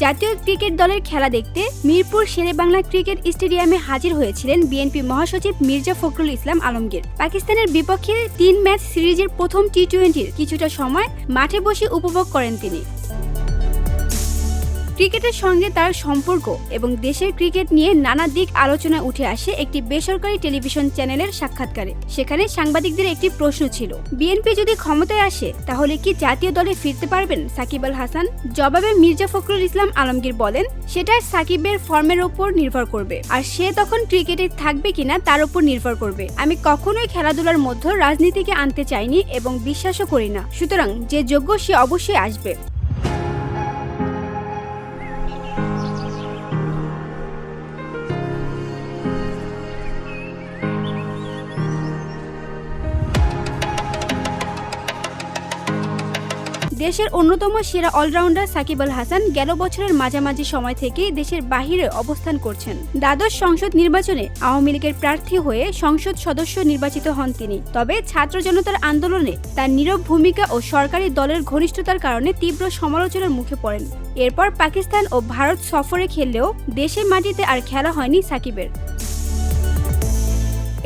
জাতীয় ক্রিকেট দলের খেলা দেখতে মিরপুর শেরেবাংলা ক্রিকেট স্টেডিয়ামে হাজির হয়েছিলেন বিএনপি মহাসচিব মির্জা ফখরুল ইসলাম আলমগীর। পাকিস্তানের বিপক্ষে ৩ ম্যাচ সিরিজের প্রথম টি-20-র কিছুটা সময় মাঠে বসে উপভোগ করেন তিনি। ক্রিকেটের সঙ্গে তার সম্পর্ক এবং দেশের ক্রিকেট নিয়ে নানা দিক আলোচনা উঠে আসে একটি বেসরকারি টেলিভিশন চ্যানেলের সাক্ষাৎকারে। সেখানে সাংবাদিকদের একটি প্রশ্ন ছিল, বিএনপি যদি ক্ষমতায় আসে তাহলে কি জাতীয় দলে ফিরতে পারবেন সাকিব আল হাসান? জবাবে মির্জা ফখরুল ইসলাম আলমগীর বলেন, সেটা সাকিবের ফর্মের ওপর নির্ভর করবে, আর সে তখন ক্রিকেটে থাকবে কিনা তার উপর নির্ভর করবে। আমি কখনোই খেলাধুলার মধ্যে রাজনীতিকে আনতে চাইনি এবং বিশ্বাসও করি না, সুতরাং যে যোগ্য সে অবশ্যই আসবে। দেশের অন্যতম সেরা অলরাউন্ডার সাকিব আল হাসান গেল বছরের মাঝামাঝি সময় থেকেই দেশের বাহিরে অবস্থান করছেন। দ্বাদশ সংসদ নির্বাচনে আওয়ামী লীগের প্রার্থী হয়ে সংসদ সদস্য নির্বাচিত হন তিনি। তবে ছাত্র জনতার আন্দোলনে তার নীরব ভূমিকা ও সরকারি দলের ঘনিষ্ঠতার কারণে তীব্র সমালোচনার মুখে পড়েন। এরপর পাকিস্তান ও ভারত সফরে খেললেও দেশের মাটিতে আর খেলা হয়নি সাকিবের।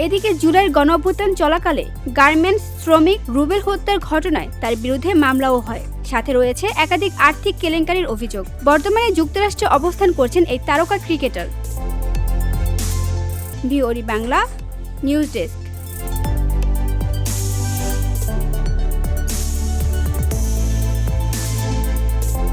এদিকে জুলাইয়ের গণঅভ্যুত্থান চলাকালে গার্মেন্টস শ্রমিক রুবেল হত্যার ঘটনায় তার বিরুদ্ধে মামলাও হয়। সাথে রয়েছে একাধিক আর্থিক কেলেঙ্কারির অভিযোগ। বর্তমানে যুক্তরাষ্ট্রে অবস্থান করছেন এই তারকা ক্রিকেটার। ভিওরি বাংলা নিউজ ডেস্ক।